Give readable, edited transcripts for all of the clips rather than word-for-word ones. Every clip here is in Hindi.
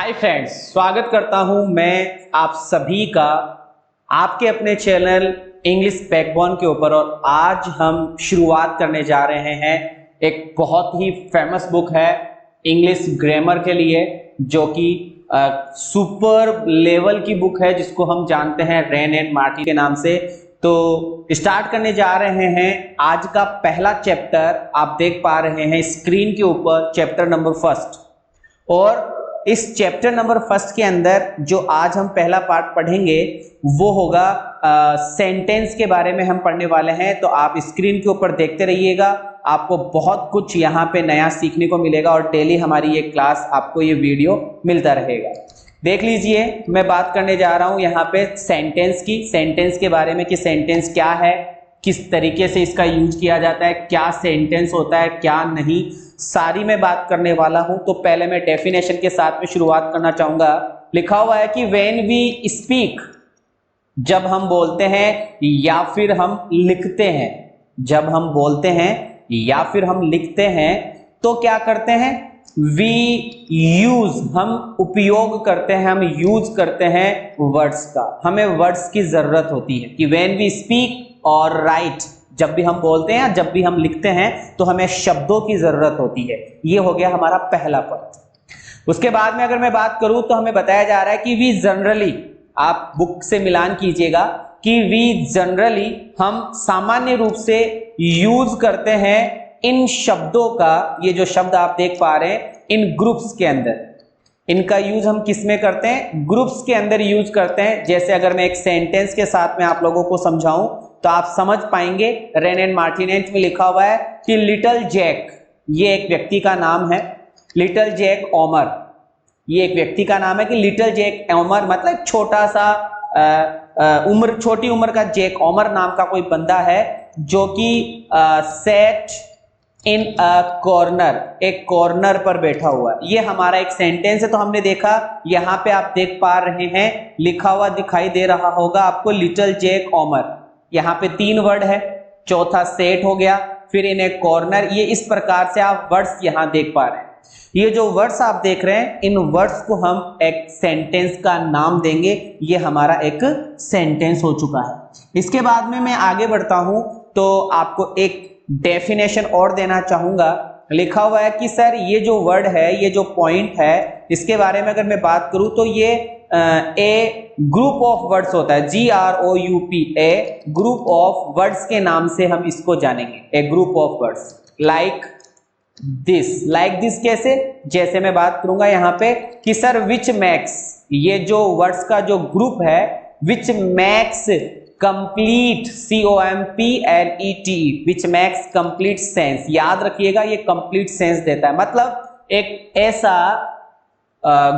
हाय फ्रेंड्स, स्वागत करता हूं मैं आप सभी का आपके अपने चैनल इंग्लिश बैकबोन के ऊपर। और आज हम शुरुआत करने जा रहे हैं एक बहुत ही फेमस बुक है इंग्लिश ग्रामर के लिए, जो कि सुपर लेवल की बुक है जिसको हम जानते हैं रेन एंड मार्टिन के नाम से। तो स्टार्ट करने जा रहे हैं आज का पहला चैप्टर। आप देख पा रहे हैं स्क्रीन के ऊपर चैप्टर नंबर फर्स्ट। और इस चैप्टर नंबर फर्स्ट के अंदर जो आज हम पहला पार्ट पढ़ेंगे वो होगा सेंटेंस के बारे में हम पढ़ने वाले हैं। तो आप स्क्रीन के ऊपर देखते रहिएगा, आपको बहुत कुछ यहाँ पे नया सीखने को मिलेगा और डेली हमारी ये क्लास आपको ये वीडियो मिलता रहेगा। देख लीजिए, मैं बात करने जा रहा हूँ यहाँ पे सेंटेंस की, सेंटेंस के बारे में कि सेंटेंस क्या है, किस तरीके से इसका यूज किया जाता है, क्या सेंटेंस होता है क्या नहीं, सारी मैं बात करने वाला हूं। तो पहले मैं डेफिनेशन के साथ में शुरुआत करना चाहूंगा। लिखा हुआ है कि व्हेन वी स्पीक, जब हम बोलते हैं या फिर हम लिखते हैं, जब हम बोलते हैं या फिर हम लिखते हैं तो क्या करते हैं, वी यूज, हम उपयोग करते हैं, हम यूज करते हैं वर्ड्स का। हमें वर्ड्स की जरूरत होती है कि व्हेन वी स्पीक और राइट, जब भी हम बोलते हैं, जब भी हम लिखते हैं तो हमें शब्दों की जरूरत होती है। ये हो गया हमारा पहला पॉइंट। उसके बाद में अगर मैं बात करूं तो हमें बताया जा रहा है कि वी जनरली, आप बुक से मिलान कीजिएगा कि वी जनरली, हम सामान्य रूप से यूज करते हैं इन शब्दों का, ये जो शब्द आप देख पा रहे हैं, इन ग्रुप्स के अंदर। इनका यूज हम किस में करते हैं, ग्रुप्स के अंदर यूज करते हैं। जैसे अगर मैं एक सेंटेंस के साथ में आप लोगों को समझाऊं तो आप समझ पाएंगे। रेन एंड मार्टिनेज में लिखा हुआ है कि लिटिल जैक, ये एक व्यक्ति का नाम है, लिटिल जैक ओमर, ये एक व्यक्ति का नाम है कि लिटिल जैक ओमर, मतलब छोटा सा उम्र, छोटी उम्र का जैक ओमर नाम का कोई बंदा है जो कि सेट इन अ कॉर्नर, एक कॉर्नर पर बैठा हुआ है। ये हमारा एक सेंटेंस है। तो हमने देखा, यहाँ पे आप देख पा रहे हैं लिखा हुआ दिखाई दे रहा होगा आपको लिटिल जैक ओमर। यहाँ पे 3 वर्ड है, चौथा सेट हो गया, फिर इन एक कॉर्नर। ये इस प्रकार से आप वर्ड्स यहाँ देख पा रहे हैं। ये जो वर्ड्स आप देख रहे हैं, इन वर्ड्स को हम एक सेंटेंस का नाम देंगे। ये हमारा एक सेंटेंस हो चुका है। इसके बाद में मैं आगे बढ़ता हूं तो आपको एक डेफिनेशन और देना चाहूंगा। लिखा हुआ है कि सर ये जो वर्ड है, ये जो पॉइंट है, इसके बारे में अगर मैं बात करूं तो ये ए ग्रुप ऑफ वर्ड्स होता है, GROUP, a group of words के नाम से हम इसको जानेंगे। A group of words like this, like this कैसे, जैसे मैं बात करूंगा यहाँ पे कि सर विच मैक्स, ये जो वर्ड्स का जो ग्रुप है, विच मैक्स कंप्लीट, COMPLET, विच मैक्स कंप्लीट सेंस। याद रखिएगा, ये कंप्लीट सेंस देता है, मतलब एक ऐसा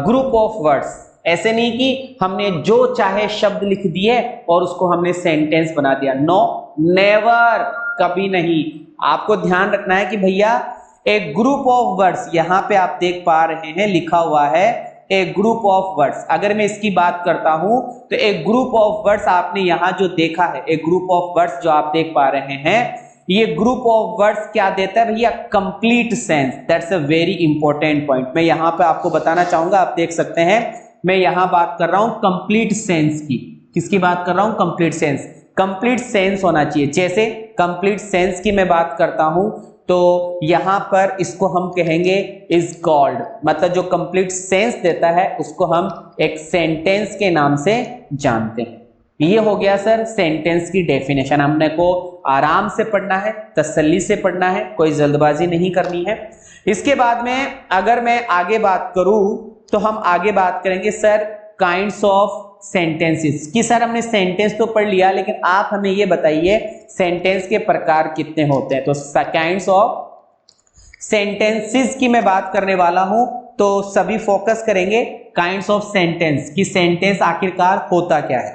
ग्रुप ऑफ वर्ड्स, ऐसे नहीं कि हमने जो चाहे शब्द लिख दिए और उसको हमने सेंटेंस बना दिया। नो, नेवर, कभी नहीं। आपको ध्यान रखना है कि भैया एक ग्रुप ऑफ वर्ड्स, यहां पे आप देख पा रहे हैं लिखा हुआ है ए ग्रुप ऑफ वर्ड्स। अगर मैं इसकी बात करता हूं तो एक ग्रुप ऑफ वर्ड्स आपने यहां जो देखा है, एक ग्रुप ऑफ वर्ड्स जो आप देख पा रहे हैं, ये ग्रुप ऑफ वर्ड्स क्या देता है भैया, complete sense. That's a very important point. मैं यहां पे आपको बताना चाहूंगा, आप देख सकते हैं मैं यहां बात कर रहा हूं कंप्लीट सेंस की। किसकी बात कर रहा हूं, कंप्लीट सेंस। कंप्लीट सेंस होना चाहिए। जैसे कंप्लीट सेंस की मैं बात करता हूं तो यहां पर इसको हम कहेंगे इज कॉल्ड, मतलब जो कंप्लीट सेंस देता है उसको हम एक सेंटेंस के नाम से जानते हैं। ये हो गया सर सेंटेंस की डेफिनेशन। हमने को आराम से पढ़ना है, तसल्ली से पढ़ना है, कोई जल्दबाजी नहीं करनी है। इसके बाद में अगर मैं आगे बात करूं तो हम आगे बात करेंगे सर काइंड्स ऑफ सेंटेंसेस, कि सर हमने सेंटेंस तो पढ़ लिया, लेकिन आप हमें ये बताइए सेंटेंस के प्रकार कितने होते हैं। तो काइंड्स ऑफ सेंटेंसेस की मैं बात करने वाला हूं। तो सभी फोकस करेंगे काइंड्स ऑफ सेंटेंस, कि सेंटेंस आखिरकार होता क्या है।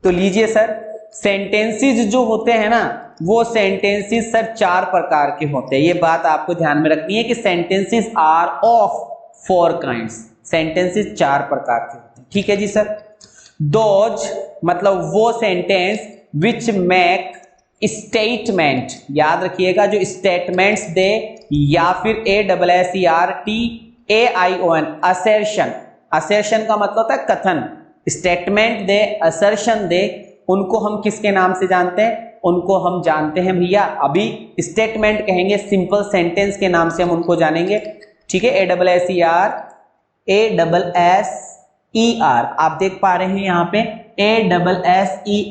तो लीजिए सर, सेंटेंसेस जो होते हैं ना, वो सेंटेंसेस सर 4 प्रकार के होते हैं। ये बात आपको ध्यान में रखनी है कि sentences are of 4 kinds, sentences 4 प्रकार के होते हैं। ठीक है जी सर। दोज, मतलब वो सेंटेंस विच मेक स्टेटमेंट, याद रखिएगा जो स्टेटमेंट्स दे, या फिर ASSERTAION, असर्शन, असर्शन का मतलब होता है कथन, स्टेटमेंट दे, असर्शन दे, उनको हम किसके नाम से जानते हैं? उनको हम जानते हैं भैया, अभी स्टेटमेंट कहेंगे, सिंपल सेंटेंस के नाम से हम उनको जानेंगे, ठीक है। ASSER आप देख पा रहे हैं यहाँ पे ASSERTIONS,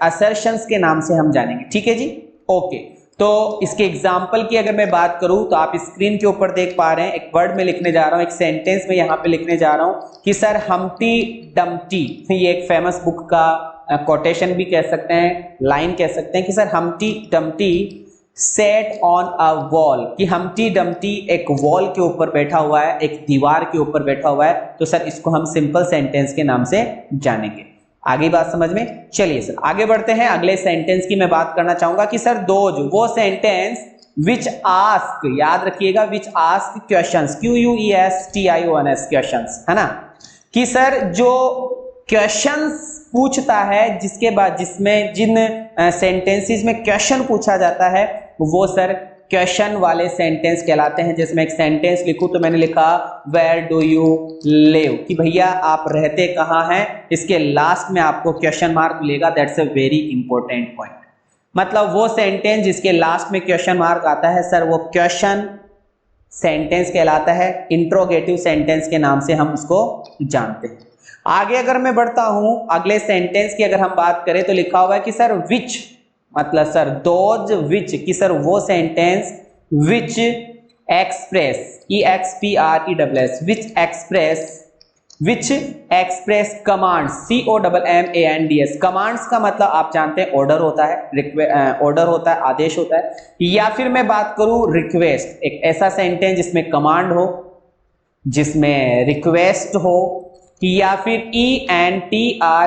असर्शंस के नाम से हम जानेंगे, ठीक है जी। ओके, तो इसके एग्जाम्पल की अगर मैं बात करूं तो आप स्क्रीन के ऊपर देख पा रहे हैं, एक वर्ड में लिखने जा रहा हूं, एक सेंटेंस में यहां पे लिखने जा रहा हूं कि सर हम्टी डम्टी, ये एक फेमस बुक का कोटेशन भी कह सकते हैं, लाइन कह सकते हैं कि sir Humpty Dumpty set on a wall, कि हम्टी डम्टी एक वॉल के ऊपर बैठा हुआ है, एक दीवार के ऊपर बैठा हुआ है, तो सर इसको हम सिंपल सेंटेंस के नाम से जानेंगे। आगे बात समझ में? चलिए सर आगे बढ़ते हैं। अगले सेंटेंस की मैं बात करना चाहूंगा कि सर दोज, वो सेंटेंस विच आस्क, याद रखिएगा, विच आस्क क्वेश्चंस, QUESTIONS क्वेश्चंस, है ना, कि सर जो क्वेश्चंस पूछता है, जिसके बाद जिसमें जिन सेंटेंसेस में क्वेश्चन पूछा जाता है वो सर क्वेश्चन वाले सेंटेंस कहलाते हैं। जैसे मैं एक सेंटेंस लिखूं तो मैंने लिखा वेयर डू यू लिव, कि भैया आप रहते कहाँ हैं, इसके लास्ट में आपको क्वेश्चन मार्क मिलेगा, that's a very important point. मतलब वो सेंटेंस जिसके लास्ट में क्वेश्चन मार्क आता है सर वो क्वेश्चन सेंटेंस कहलाता है, इंट्रोगेटिव सेंटेंस के नाम से हम उसको जानते हैं। आगे अगर मैं बढ़ता हूं, अगले सेंटेंस की अगर हम बात करें तो लिखा हुआ है कि सर विच, मतलब सर दोज विच, कि सर वो sentence which express, EXPRESS, which express commands, COMMANDS, commands का मतलब आप जानते हैं ऑर्डर होता है, ऑर्डर होता है, आदेश होता है, या फिर मैं बात करूं रिक्वेस्ट, एक ऐसा सेंटेंस जिसमें कमांड हो, जिसमें रिक्वेस्ट हो, या फिर ENTREATIES।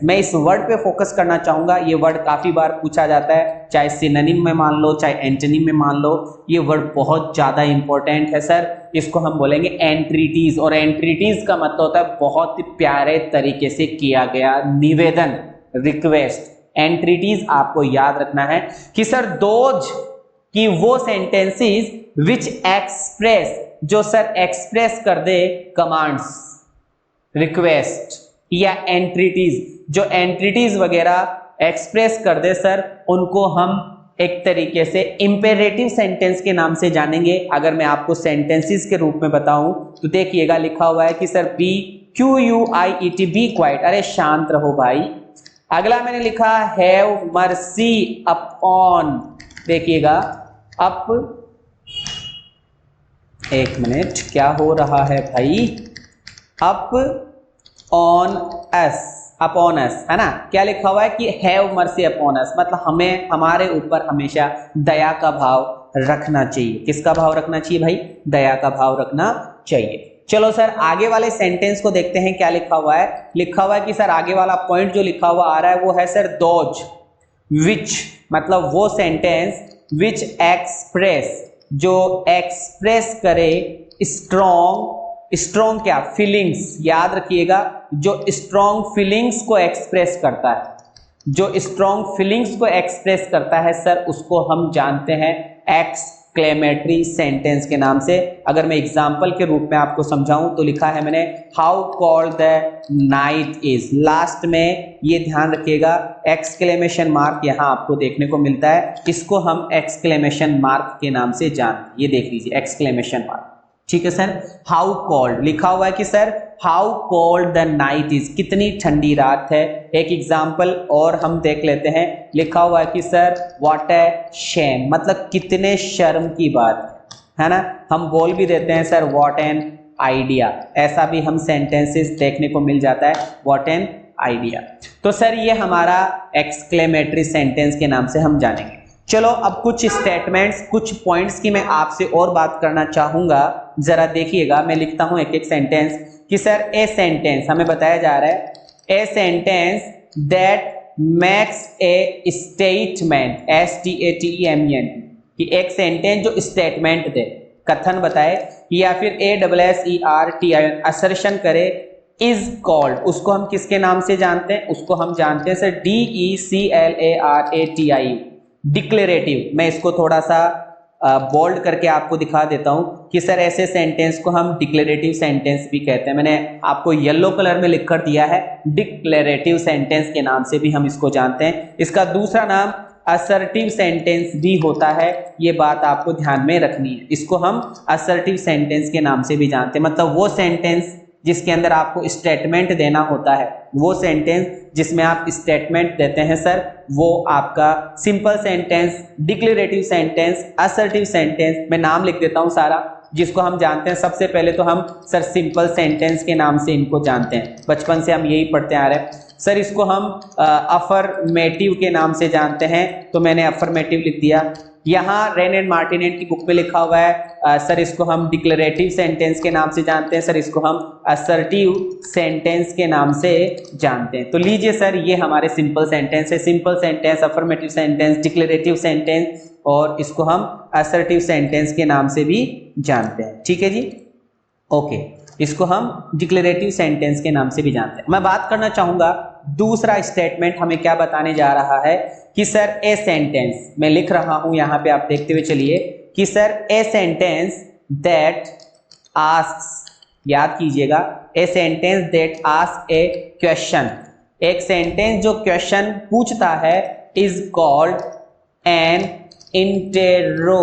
मैं इस वर्ड पे फोकस करना चाहूंगा, ये वर्ड काफी बार पूछा जाता है, चाहे सिनोनिम में मान लो, चाहे एंटोनिम में मान लो, ये वर्ड बहुत ज्यादा इंपॉर्टेंट है सर। इसको हम बोलेंगे एंट्रीटीज, और एंट्रीटीज का मतलब होता है बहुत प्यारे तरीके से किया गया निवेदन, रिक्वेस्ट। एंट्रीटीज आपको याद रखना है कि सर दोज कि वो सेंटेंसेस विच एक्सप्रेस, जो सर एक्सप्रेस कर दे कमांड्स, रिक्वेस्ट या एंट्रीटीज, जो एंट्रीटीज वगैरह एक्सप्रेस कर दे सर, उनको हम एक तरीके से इंपेरेटिव सेंटेंस के नाम से जानेंगे। अगर मैं आपको सेंटेंसेस के रूप में बताऊं तो देखिएगा लिखा हुआ है कि सर QUIET, बी क्वाइट, अरे शांत रहो भाई। अगला मैंने लिखा हैव मर्सी अपॉन, देखिएगा अप, एक मिनट क्या हो रहा है भाई, up on us, upon us, है ना, क्या लिखा हुआ है कि हैव मर्सी अपॉन अस, मतलब हमें हमारे ऊपर हमेशा दया का भाव रखना चाहिए। किसका भाव रखना चाहिए भाई? दया का भाव रखना चाहिए। चलो सर आगे वाले सेंटेंस को देखते हैं क्या लिखा हुआ है। लिखा हुआ है कि सर आगे वाला पॉइंट जो लिखा हुआ आ रहा है वो है सर दोज विच, मतलब वो सेंटेंस विच एक्सप्रेस, जो एक्सप्रेस करे स्ट्रॉन्ग क्या, फीलिंग्स, याद रखिएगा, जो स्ट्रॉन्ग फीलिंग्स को एक्सप्रेस करता है, जो स्ट्रॉन्ग फीलिंग्स को एक्सप्रेस करता है सर उसको हम जानते हैं एक्सक्लेमेटरी सेंटेंस के नाम से। अगर मैं एग्जांपल के रूप में आपको समझाऊं तो लिखा है मैंने how cold the night is, last में ये ध्यान रखिएगा एक्सक्लेमेशन मार्क यहां आपको देखने को मिलता है, इसको हम एक्सक्लेमेशन मार्क के नाम से जानते हैं। ये देख लीजिए एक्सक्लेमेशन मार्क, ठीक है सर। हाउ कोल्ड लिखा हुआ है कि sir how cold the night is, कितनी ठंडी रात है। एक एग्जाम्पल और हम देख लेते हैं, लिखा हुआ है कि सर व्हाट ए शेम, मतलब कितने शर्म की बात है ना। हम बोल भी देते हैं सर व्हाट एन आइडिया, ऐसा भी हम सेंटेंसेस देखने को मिल जाता है, व्हाट एन आइडिया। तो सर ये हमारा एक्सक्लेमेटरी सेंटेंस के नाम से हम जानेंगे। चलो अब कुछ स्टेटमेंट्स, कुछ पॉइंट्स की मैं आपसे और बात करना चाहूंगा, जरा देखिएगा। मैं लिखता हूं एक एक सेंटेंस कि सर ए सेंटेंस, हमें बताया जा रहा है a sentence that makes a statement, STATEMENT, कि एक सेंटेंस जो स्टेटमेंट दे, कथन बताए, या फिर ASSERTION असर्शन करे, इज कॉल्ड, उसको हम किसके नाम से जानते हैं? उसको हम जानते हैं सर DECLARATIO, डिक्लेरेटिव। मैं इसको थोड़ा सा बोल्ड करके आपको दिखा देता हूं कि सर ऐसे सेंटेंस को हम डिक्लेरेटिव सेंटेंस भी कहते हैं। मैंने आपको येलो कलर में लिखकर दिया है, डिक्लेरेटिव सेंटेंस के नाम से भी हम इसको जानते हैं। इसका दूसरा नाम असर्टिव सेंटेंस भी होता है, ये बात आपको ध्यान में रखनी है। इसको हम असर्टिव सेंटेंस के नाम से भी जानते हैं, मतलब वो सेंटेंस जिसके अंदर आपको स्टेटमेंट देना होता है, वो सेंटेंस जिसमें आप स्टेटमेंट देते हैं सर, वो आपका simple sentence, declarative sentence, assertive sentence, मैं नाम लिख देता हूं सारा जिसको हम जानते हैं। सबसे पहले तो हम सर सिंपल सेंटेंस के नाम से इनको जानते हैं, बचपन से हम यही पढ़ते आ रहे हैं। सर इसको हम अफर्मेटिव के नाम से जानते हैं, तो मैंने अफर्मेटिव लिख दिया। यहाँ रेन एंड मार्टिनेट की बुक में लिखा हुआ है सर इसको हम डिक्लेरेटिव सेंटेंस के नाम से जानते हैं, सर इसको हम असर्टिव सेंटेंस के नाम से जानते हैं। तो लीजिए सर ये हमारे सिंपल सेंटेंस है, simple sentence, affirmative sentence, declarative sentence, और इसको हम असर्टिव सेंटेंस के नाम से भी जानते हैं। ठीक है जी, ओके, इसको हम डिक्लेरेटिव सेंटेंस के नाम से भी जानते हैं। मैं बात करना चाहूंगा दूसरा स्टेटमेंट हमें क्या बताने जा रहा है कि सर ए सेंटेंस, मैं लिख रहा हूं यहां पे, आप देखते हुए चलिए कि sir a sentence that asks, याद कीजिएगा, a sentence that ask A question, एक सेंटेंस जो क्वेश्चन पूछता है, इज कॉल्ड एन इंटेरोगेटिव,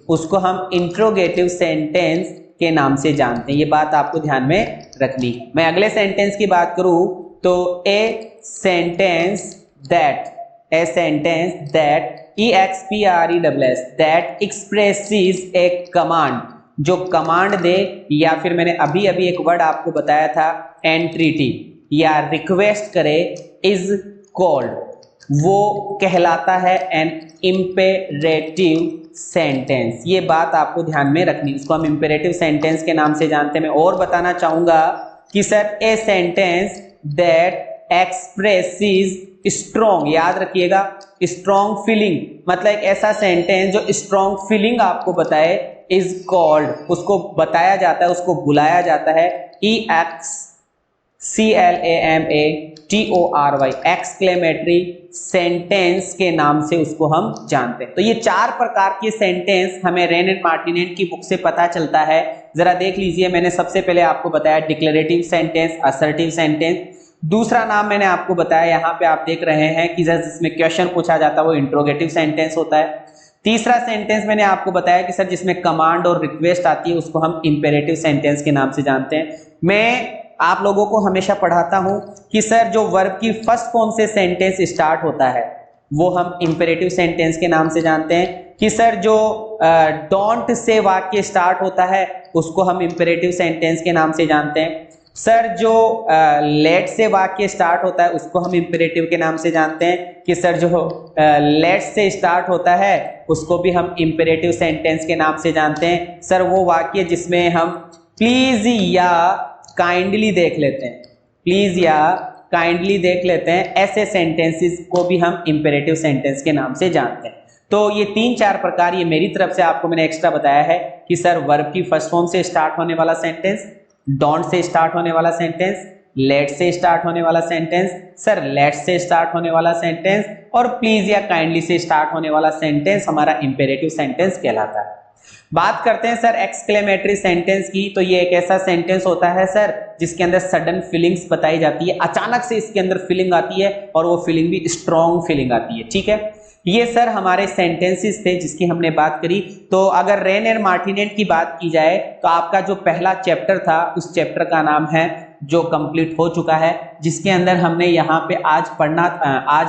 उसको हम इंट्रोगेटिव सेंटेंस के नाम से जानते हैं। ये बात आपको ध्यान में रखनी है। मैं अगले सेंटेंस की बात करूं तो a sentence that, a sentence that EXPRESS that expresses A command, जो कमांड दे, या फिर मैंने अभी अभी एक वर्ड आपको बताया था एंट्रीटी, या रिक्वेस्ट करे, इज कॉल्ड, वो कहलाता है एन इंपेरेटिव सेंटेंस। ये बात आपको ध्यान में रखनी, इसको हम इंपेरेटिव सेंटेंस के नाम से जानते हैं। मैं और बताना चाहूंगा कि sir a sentence that expresses strong, याद रखिएगा, स्ट्रॉन्ग फीलिंग, मतलब एक ऐसा सेंटेंस जो स्ट्रॉन्ग फीलिंग आपको बताए, इज कॉल्ड, उसको बताया जाता है, उसको बुलाया जाता है EXCLAMATORY, एक्सक्लेमेटरी सेंटेंस के नाम से उसको हम जानते हैं। तो ये चार प्रकार के सेंटेंस हमें रेन एंड मार्टिनेट की बुक से पता चलता है। जरा देख लीजिए, मैंने सबसे पहले आपको बताया डिक्लेरेटिव सेंटेंस, असर्टिव सेंटेंस। दूसरा नाम मैंने आपको बताया, यहाँ पे आप देख रहे हैं कि जिसमें क्वेश्चन पूछा जाता है वो इंट्रोगेटिव सेंटेंस होता है। तीसरा सेंटेंस मैंने आपको बताया कि सर जिसमें कमांड और रिक्वेस्ट आती है उसको हम इंपेरेटिव सेंटेंस के नाम से जानते हैं। मैं आप लोगों को हमेशा पढ़ाता हूं कि सर जो वर्ब की फर्स्ट फॉर्म से सेंटेंस स्टार्ट होता है वो हम इंपेरेटिव सेंटेंस के नाम से जानते हैं, कि सर जो डोंट से वाक्य स्टार्ट होता है उसको हम इंपेरेटिव सेंटेंस के नाम से जानते हैं। सर जो लेट से वाक्य स्टार्ट होता है उसको हम इंपेरेटिव के नाम से जानते हैं, कि सर जो लेट से स्टार्ट होता है उसको भी हम इंपेरेटिव सेंटेंस के नाम से जानते हैं। सर वो वाक्य जिसमें हम प्लीज या काइंडली देख लेते हैं, प्लीज या काइंडली देख लेते हैं, ऐसे सेंटेंसेस को भी हम इंपेरेटिव सेंटेंस के नाम से जानते हैं। तो ये तीन चार प्रकार, ये मेरी तरफ से आपको मैंने एक्स्ट्रा बताया है कि सर वर्ब की फर्स्ट फॉर्म से स्टार्ट होने वाला सेंटेंस, डोंट से स्टार्ट होने वाला सेंटेंस, लेट से स्टार्ट होने वाला सेंटेंस, सर लेट से स्टार्ट होने वाला सेंटेंस, और प्लीज या काइंडली से स्टार्ट होने वाला सेंटेंस हमारा इंपेरेटिव सेंटेंस कहलाता है। बात करते हैं सर एक्सक्लेमेटरी सेंटेंस की। तो ये एक ऐसा सेंटेंस होता है सर जिसके अंदर सडन फीलिंग्स बताई जाती है, अचानक से इसके अंदर फीलिंग आती है और वो फीलिंग भी स्ट्रॉन्ग फीलिंग आती है। ठीक है, ये सर हमारे सेंटेंसेस थे जिसकी हमने बात करी। तो अगर रेन एंड मार्टिनेट की बात की जाए तो आपका जो पहला चैप्टर था उस चैप्टर का नाम है, जो कंप्लीट हो चुका है, जिसके अंदर हमने यहाँ पे आज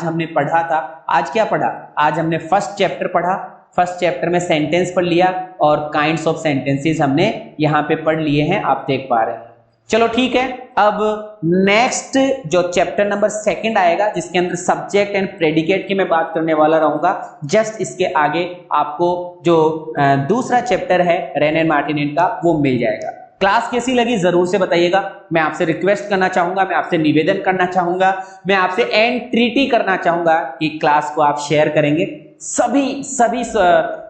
हमने पढ़ा था, आज क्या पढ़ा, आज हमने फर्स्ट चैप्टर पढ़ा। फर्स्ट चैप्टर में सेंटेंस पढ़ लिया और काइंड्स ऑफ सेंटेंसेस हमने यहाँ पे पढ़ लिए हैं, आप देख पा रहे हैं। चलो ठीक है, अब नेक्स्ट जो चैप्टर नंबर 2 आएगा जिसके अंदर सब्जेक्ट एंड प्रेडिकेट की मैं बात करने वाला रहूंगा। जस्ट इसके आगे आपको जो दूसरा चैप्टर है रेन एंड मार्टिनेट का वो मिल जाएगा। क्लास कैसी लगी जरूर से बताइएगा। मैं आपसे रिक्वेस्ट करना चाहूंगा, मैं आपसे निवेदन करना चाहूंगा, मैं आपसे एंट्रीटी करना चाहूंगा कि क्लास को आप शेयर करेंगे। सभी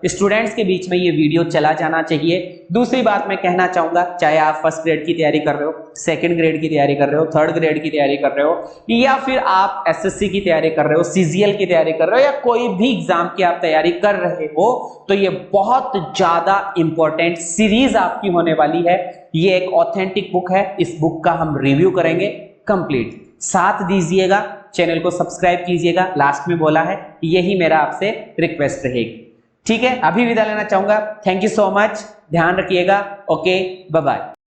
स्टूडेंट्स के बीच में ये वीडियो चला जाना चाहिए। दूसरी बात मैं कहना चाहूंगा, चाहे आप फर्स्ट ग्रेड की तैयारी कर रहे हो, सेकंड ग्रेड की तैयारी कर रहे हो, थर्ड ग्रेड की तैयारी कर रहे हो, या फिर आप एसएससी की तैयारी कर रहे हो, सीजीएल की तैयारी कर रहे हो, या कोई भी एग्जाम की आप तैयारी कर रहे हो, तो ये बहुत ज्यादा इंपॉर्टेंट सीरीज आपकी होने वाली है। ये एक ऑथेंटिक बुक है, इस बुक का हम रिव्यू करेंगे कंप्लीट। साथ दीजिएगा, चैनल को सब्सक्राइब कीजिएगा, लास्ट में बोला है, यही मेरा आपसे रिक्वेस्ट रहेगी। ठीक है, अभी विदा लेना चाहूंगा। थैंक यू सो मच, ध्यान रखिएगा। Okay, bye bye.